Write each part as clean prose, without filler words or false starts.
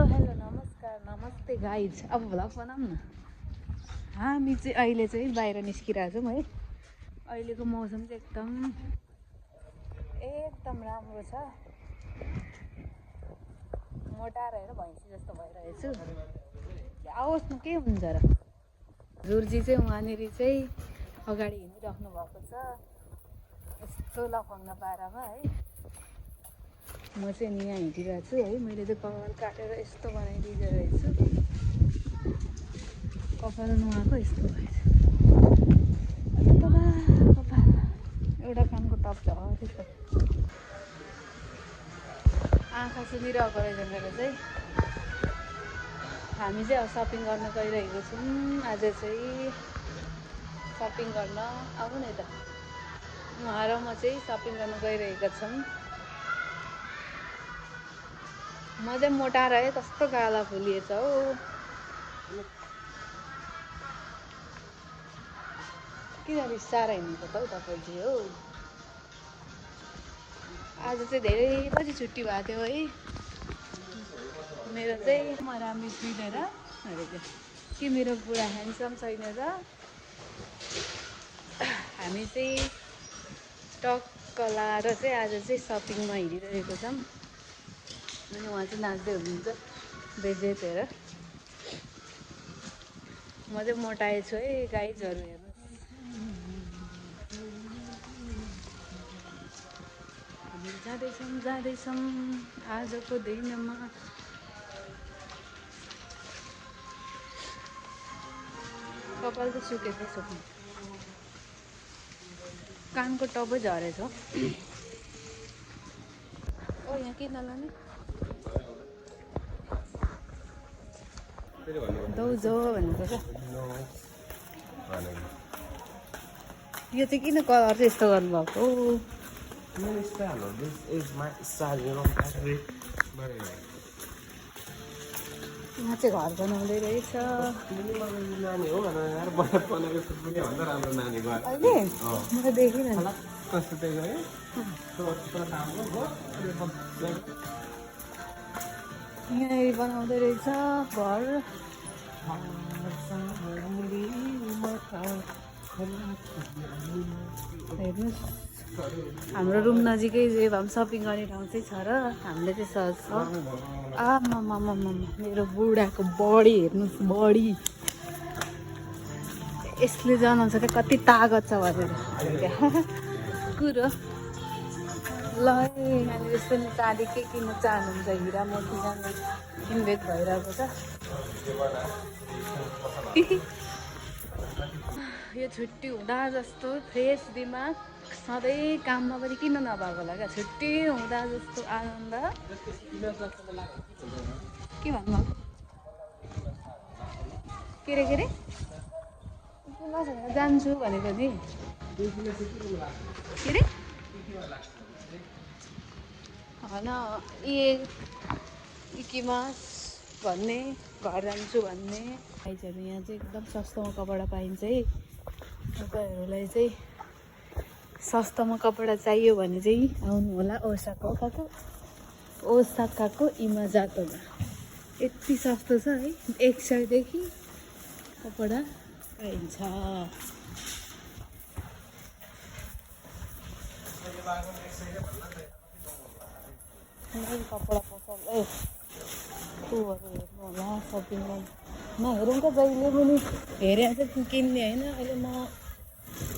Hello नमस्कार नमस्ते guys. अब भ्लग बनाऊँ न। हामी चाहिँ अहिले चाहिँ बाहिर निस्किरहेको छौँ है। अहिलेको मौसम चाहिँ एकदम राम्रो छ। मोटाएर हेर भैँसी जस्तो भइरहेछु। आओस् न, के हुन्छ र। हजुरजी चाहिँ उहाँनिर चाहिँ अगाडि हिँडिराख्नु भएको छ यस्तो लफङ्गा पारामा है। म चाहिँ यहाँ हिँडिरहेको छु है। मैले चाहिँ कपाल काटेर यस्तो बनाइदिएको रहेछु। कपाल नुहाएको यस्तो भएछ। कपाल एउटा कानको टप झरेछ। आँखा सुनिरहेको रहेछ मेरो चाहिँ। हामी चाहिँ अब सपिङ गर्न गइरहेको छौँ। आज चाहिँ सपिङ गर्न आउनु न यता। उहाँ र म चाहिँ सपिङ गर्न गइरहेका छौँ। म चाहिँ मोटाएर है कस्तो गाला फुलिएछ हौ। किन रिसाएर हिँडेको त हौ तपाईँ चाहिँ हौ। आज चाहिँ धेरै बजी छुट्टी भएको थियो है मेरो चाहिँ। म राम्रो सुनेर अरे कि मेरो बुढा ह्यान्डसम छैन र। हामी चाहिँ टक्क लाएर चाहिँ आज चाहिँ सपिङमा हिँडिरहेको छौँ। अनि उहाँ चाहिँ नाच्दै हुनुहुन्छ बेजेतिर। म चाहिँ मोटाएछु है गाइजहरू हेर्नु। हामी जाँदैछौँ आजको दिनमा। कपाल त सुकेको सुक्नु। कानको टपै झरेछ। ओ यहाँ किन लाने दौजो भनेको क्या। यो चाहिँ किन कलर चाहिँ यस्तो गर्नुभएको। यहाँ चाहिँ घर बनाउँदै रहेछ अहिले। म त देखिनँ। यहाँ बनाउँदै रहेछ घर। हेर्नुहोस् हाम्रो रुम नजिकै जे भए पनि सपिङ गर्ने ठाउँ चाहिँ छ र हामीले चाहिँ सर्छ। आमामामा मेरो बुढाको बडी हेर्नुहोस्। बडी यसले जनाउँछ क्या कति तागत छ भनेर कुरो। ल है यहाँनिर यस्तो नि चाँदी के किन्न चाहनुहुन्छ हिरा मोती जानु इन्भेस्ट भइरहेको छ। यो छुट्टी हुँदा जस्तो फ्रेस दिमाग सधैँ काममा पनि किन नभएको होला क्या। छुट्टी हुँदा जस्तो आनन्द के भन्नुभएको। के अरे जान्छु भनेको नि। के अरे होइन इकिमास भन्ने घर जान्छु भन्ने। भाइजहरू यहाँ चाहिँ एकदम सस्तोमा कपडा पाइन्छ है। तपाईँहरूलाई चाहिँ सस्तोमा कपडा चाहियो भने चाहिँ आउनु होला ओसाकाको इमाजाटोमा। यति सस्तो छ है। 100 देखि कपडा पाइन्छ। कपडा पसल त्योहरू हेर्नु होला सपिङमा नहेरौँ त जहिले पनि हेरेर चाहिँ किन्ने होइन। अहिले म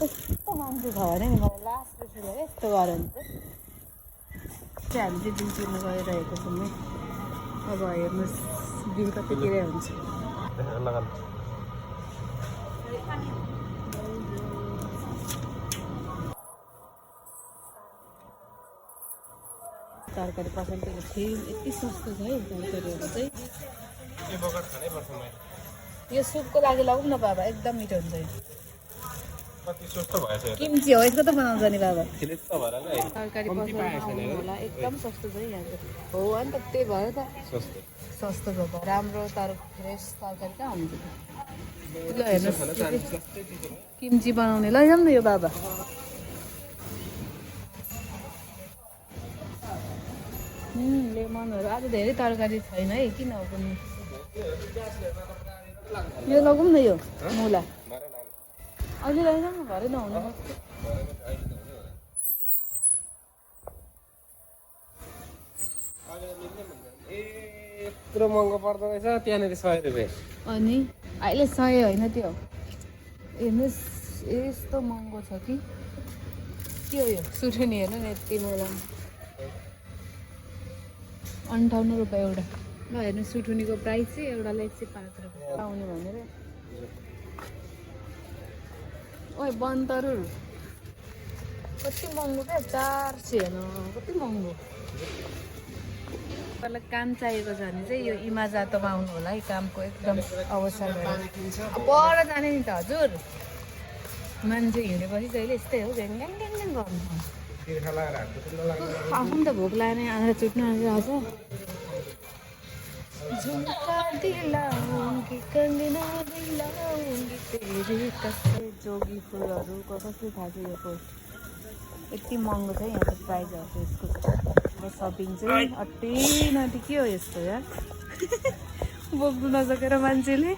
कस्तो मान्छे छ भने नि मलाई लास्ट रुपियाँ है यस्तो गऱ्यो भने चाहिँ हामी चाहिँ ड्युटीमा गइरहेको छौँ है। अब हेर्नुहोस् बिल कतितिर हुन्छ। तरकारी पसलतिर थिएँ यति सस्तो छ है तरकारीहरू चाहिँ। यो सुपको लागि लगाउँ न बाबा एकदम मिठो हुन्छ। किम्ची हो यसको त बनाउँछ नि बाबा। तरकारी पसलमा आउनु होला एकदम सस्तो छ है यहाँ चाहिँ। हो अनि त त्यही भयो त सस्तो छ त राम्रो। तर फ्रेस तरकारी कहाँ हुन्छ त। ल हेर्नुहोस् किम्ची बनाउने लैजाउँ न यो बाबा। लेमनहरू आज धेरै तरकारी छैन है किन हो पनि यो लगौँ न यो मुला अहिले लैजाउँ न भरे नहुनु सक्छ यत्रो महँगो पर्दो रहेछ त्यहाँनिर 100 रुपियाँ अनि अहिले 100 होइन त्यो हेर्नुहोस् यस्तो महँगो छ कि के हो यो सुठुनी हेर्नु न यति मुला 58 रुपियाँ एउटा ल हेर्नु सुठुनीको प्राइस चाहिँ एउटालाई चाहिँ 5 रुपियाँ आउने भनेर ओए बन्तरुल कति महँगो क्या 400 हेर्नु कति महँगो तपाईँलाई काम चाहिएको छ भने चाहिँ यो इमाजातोमा आउनु होला है कामको एकदम अवसर पर जाने नि त हजुर मान्छे हिँडेपछि जहिले यस्तै हो ग्याङ ग्याङ ग्याङ ग्याङ गर्नु आफू त भोक लागेन आएर चुट्नु आउँछ झुम्का दिलाऊंगी कंगना दिलाऊंगी तेरी कसले जोगी फुलहरूको कसले थाहा छ यो फुल यति महँगो छ यहाँ त प्राइजहरू यसको सपिङ चाहिँ अति नटी के हो यस्तो यार बोक्नु नसकेर मान्छेले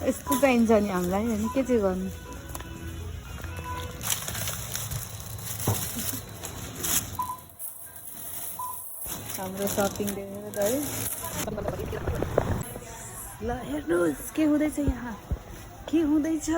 यस्तो चाहिन्छ नि हामीलाई होइन के चाहिँ गर्नु हाम्रो सपिङ देखेर त है ल हेर्नुहोस् के हुँदैछ यहाँ के हुँदैछ